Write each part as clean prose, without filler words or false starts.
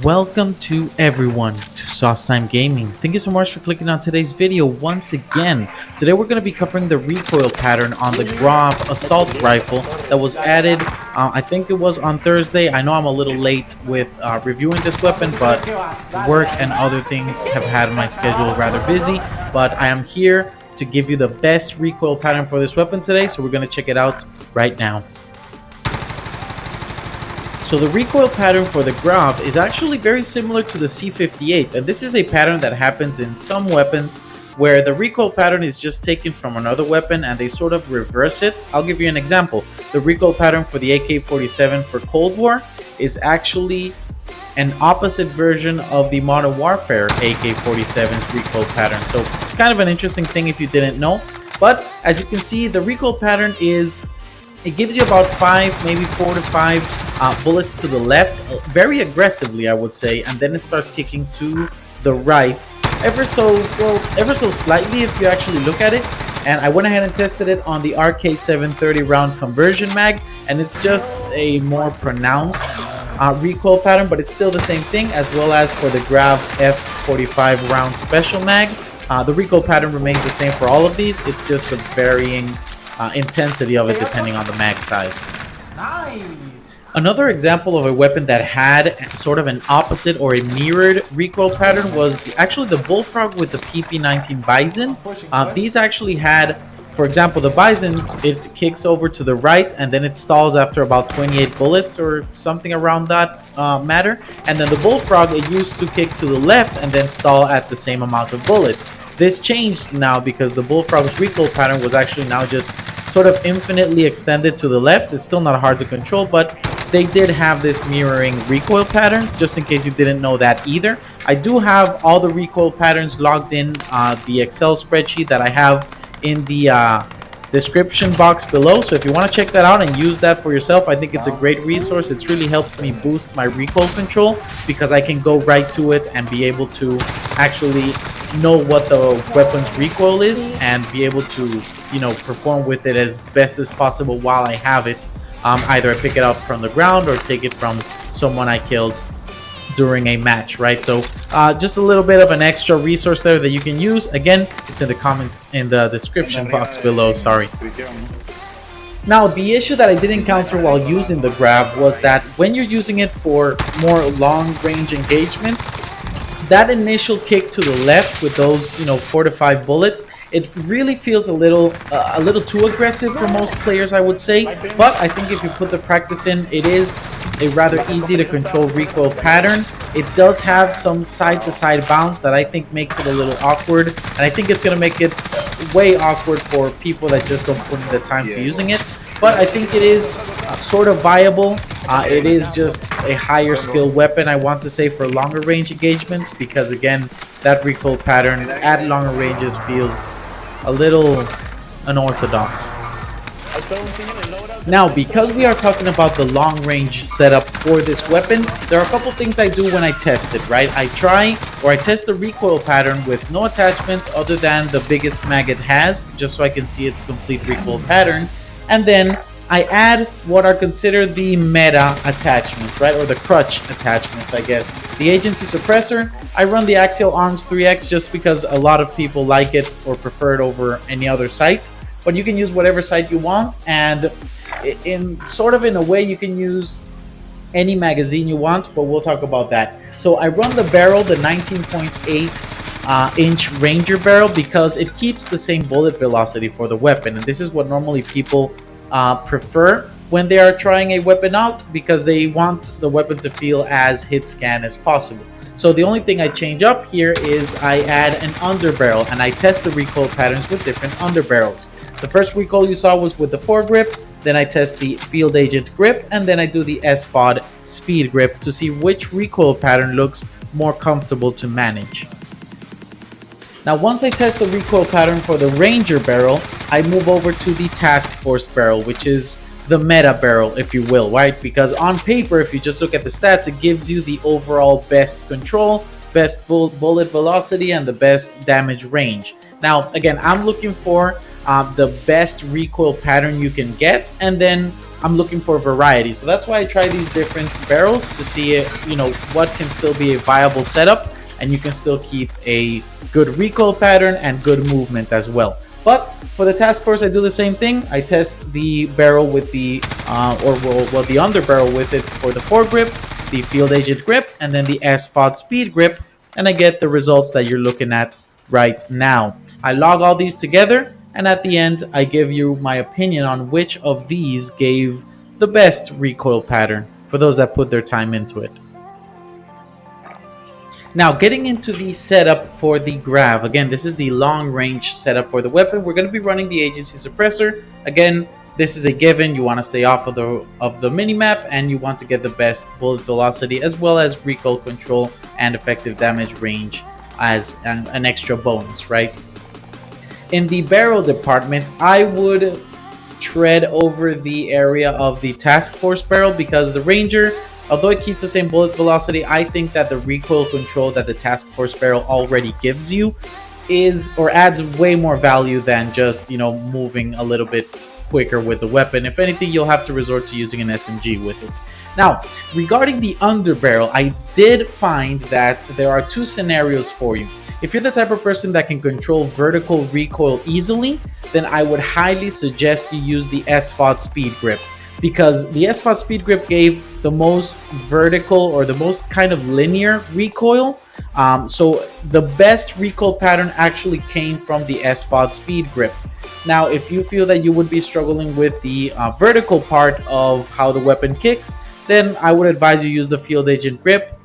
Welcome to everyone to Sauce Time Gaming. Thank you so much for clicking on today's video once again. Today we're going to be covering the recoil pattern on the Grav assault rifle that was added, I think it was on Thursday. I know I'm a little late with reviewing this weapon, but work and other things have had my schedule rather busy. But I am here to give you the best recoil pattern for this weapon today, so we're going to check it out right now. So the recoil pattern for the Grav is actually very similar to the C58, and this is a pattern that happens in some weapons where the recoil pattern is just taken from another weapon and they sort of reverse it. I'll give you an example. The recoil pattern for the AK-47 for Cold War is actually an opposite version of the Modern Warfare AK-47's recoil pattern. So it's kind of an interesting thing if you didn't know. But as you can see, the recoil pattern it gives you about 5, maybe 4 to 5 bullets to the left, very aggressively I would say, and then it starts kicking to the right ever so slightly if you actually look at it. And I went ahead and tested it on the RK-730 round conversion mag, and it's just a more pronounced recoil pattern, but it's still the same thing, as well as for the Grav F45 round special mag. The recoil pattern remains the same for all of these. It's just a varying intensity of it depending on the mag size. Nice. Another example of a weapon that had sort of an opposite or a mirrored recoil pattern was actually the Bullfrog with the PP19 Bison. These actually had, for example, the Bison, it kicks over to the right and then it stalls after about 28 bullets or something around that matter. And then the Bullfrog, it used to kick to the left and then stall at the same amount of bullets. This changed now because the Bullfrog's recoil pattern was actually now just sort of infinitely extended to the left. It's still not hard to control, but they did have this mirroring recoil pattern, just in case you didn't know that either. I do have all the recoil patterns logged in the Excel spreadsheet that I have in the description box below, so if you want to check that out and use that for yourself, I think it's a great resource. It's really helped me boost my recoil control because I can go right to it and be able to actually know what the weapon's recoil is and be able to, you know, perform with it as best as possible while I have it. Either I pick it up from the ground or take it from someone I killed during a match, right? So just a little bit of an extra resource there that you can use. Again, it's in the description box below. Sorry. Now, the issue that I did encounter while using the Grav was that when you're using it for more long-range engagements, that initial kick to the left with those, 4 to 5 bullets, it really feels a little too aggressive for most players, I would say. But I think if you put the practice in, it is a rather easy to control recoil pattern. It does have some side-to-side bounce that I think makes it a little awkward, and I think it's going to make it way awkward for people that just don't put in the time to using it. But I think it is sort of viable. It is just a higher skill weapon, I want to say, for longer range engagements, because again, that recoil pattern at longer ranges feels a little unorthodox. Now, because we are talking about the long range setup for this weapon, there are a couple things I do when I test it, right? I test the recoil pattern with no attachments other than the biggest mag it has, just so I can see its complete recoil pattern. And then I add what are considered the meta attachments, right? Or the crutch attachments, I guess. The agency suppressor, I run the Axial Arms 3X just because a lot of people like it or prefer it over any other sight. But you can use whatever sight you want, and in a way you can use any magazine you want, but we'll talk about that. So I run the barrel, the 19.8 inch Ranger barrel, because it keeps the same bullet velocity for the weapon, and this is what normally people prefer when they are trying a weapon out, because they want the weapon to feel as hit scan as possible. So the only thing I change up here is I add an underbarrel, and I test the recoil patterns with different underbarrels. The first recoil you saw was with the foregrip, then I test the field agent grip, and then I do the SFOD speed grip to see which recoil pattern looks more comfortable to manage. Now, once I test the recoil pattern for the Ranger barrel, I move over to the Task Force barrel, which is the meta barrel, if you will, right? Because on paper, if you just look at the stats, it gives you the overall best control, best full bullet velocity, and the best damage range. Now, again, I'm looking for the best recoil pattern you can get, and then I'm looking for variety. So that's why I try these different barrels to see what can still be a viable setup, and you can still keep a good recoil pattern and good movement as well. But for the task force, I do the same thing. I test the barrel with the the underbarrel with it for the foregrip, the field agent grip, and then the SFOD speed grip, and I get the results that you're looking at right now. I log all these together, and at the end, I give you my opinion on which of these gave the best recoil pattern for those that put their time into it. Now, getting into the setup for the Grav. Again, this is the long-range setup for the weapon. We're going to be running the agency suppressor. Again, this is a given. You want to stay off of the minimap, and you want to get the best bullet velocity as well as recoil control and effective damage range as an extra bonus, right? In the barrel department, I would tread over the area of the task force barrel because the Ranger, although it keeps the same bullet velocity, I think that the recoil control that the task force barrel already gives you adds way more value than just, moving a little bit quicker with the weapon. If anything, you'll have to resort to using an SMG with it. Now, regarding the underbarrel, I did find that there are two scenarios for you. If you're the type of person that can control vertical recoil easily, then I would highly suggest you use the SFOD speed grip, because the SFOD speed grip gave the most vertical or the most kind of linear recoil. So the best recoil pattern actually came from the SFOD speed grip. Now, if you feel that you would be struggling with the vertical part of how the weapon kicks, then I would advise you use the field agent grip.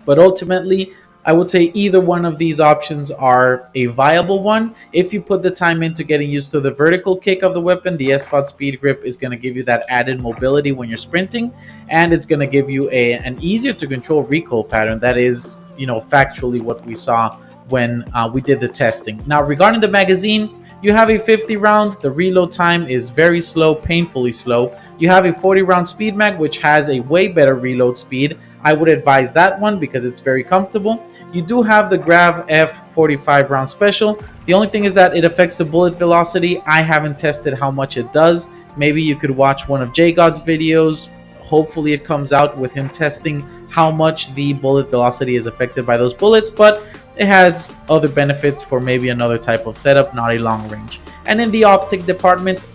But ultimately, I would say either one of these options are a viable one. If you put the time into getting used to the vertical kick of the weapon, the SFOD speed grip is going to give you that added mobility when you're sprinting, and it's going to give you an easier to control recoil pattern. That is, factually what we saw when we did the testing. Now, regarding the magazine, you have a 50 round. The reload time is very slow, painfully slow. You have a 40 round speed mag, which has a way better reload speed. I would advise that one because it's very comfortable. You do have the Grav F 45 round special. The only thing is that it affects the bullet velocity. I haven't tested how much it does. Maybe you could watch one of JGod's videos. Hopefully it comes out with him testing how much the bullet velocity is affected by those bullets, but it has other benefits for maybe another type of setup, not a long range. And in the optic department,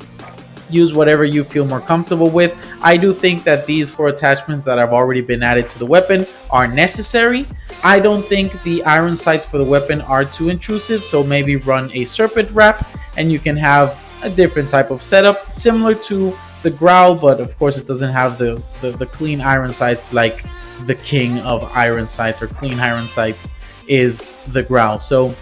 use whatever you feel more comfortable with. I do think that these 4 attachments that have already been added to the weapon are necessary. I don't think the iron sights for the weapon are too intrusive, so maybe run a serpent wrap and you can have a different type of setup similar to the Grav, but of course it doesn't have the clean iron sights like the king of iron sights or clean iron sights is the Grav. So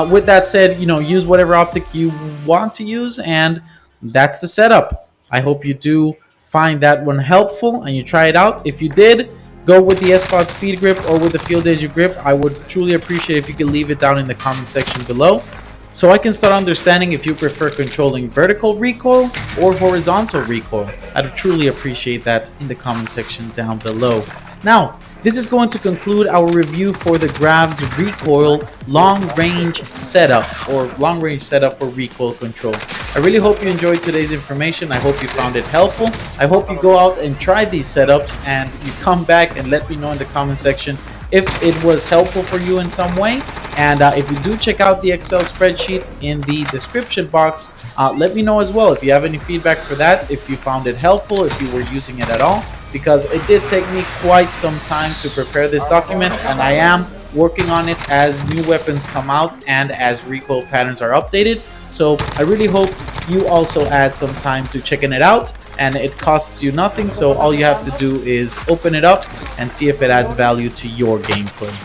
with that said, use whatever optic you want to use, and that's the setup. I hope you do find that one helpful and you try it out. If you did, go with the SFOD speed grip or with the field agent grip. I would truly appreciate if you could leave it down in the comment section below, so I can start understanding if you prefer controlling vertical recoil or horizontal recoil. I'd truly appreciate that in the comment section down below. Now, this is going to conclude our review for the Grav's recoil long-range setup, or long-range setup for recoil control. I really hope you enjoyed today's information. I hope you found it helpful. I hope you go out and try these setups and you come back and let me know in the comment section if it was helpful for you in some way. And if you do check out the Excel spreadsheet in the description box, let me know as well if you have any feedback for that, if you found it helpful, if you were using it at all, because it did take me quite some time to prepare this document, and I am working on it as new weapons come out and as recoil patterns are updated. So I really hope you also add some time to checking it out, and it costs you nothing, so all you have to do is open it up and see if it adds value to your gameplay.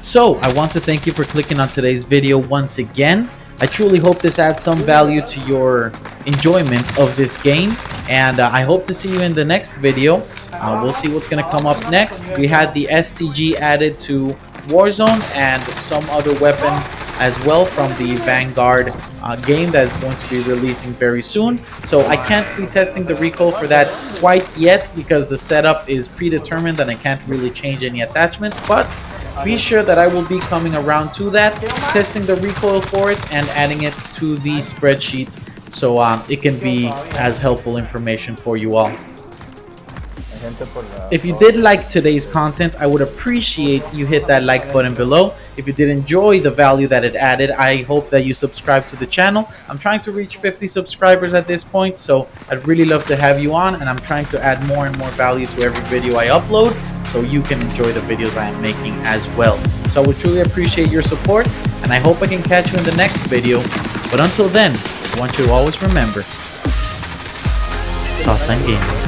So I want to thank you for clicking on today's video once again. I truly hope this adds some value to your enjoyment of this game, and I hope to see you in the next video. We'll see what's going to come up next. We had the STG added to Warzone and some other weapon as well from the Vanguard game that is going to be releasing very soon. So I can't be testing the recoil for that quite yet because the setup is predetermined and I can't really change any attachments, but be sure that I will be coming around to that, testing the recoil for it and adding it to the spreadsheet so it can be as helpful information for you all. If you did like today's content, I would appreciate you hit that like button below. If you did enjoy the value that it added, I hope that you subscribe to the channel. I'm trying to reach 50 subscribers at this point, so I'd really love to have you on, and I'm trying to add more and more value to every video I upload so you can enjoy the videos I am making as well. So I would truly appreciate your support, and I hope I can catch you in the next video. But until then, I want you to always remember, Sauceland Gaming.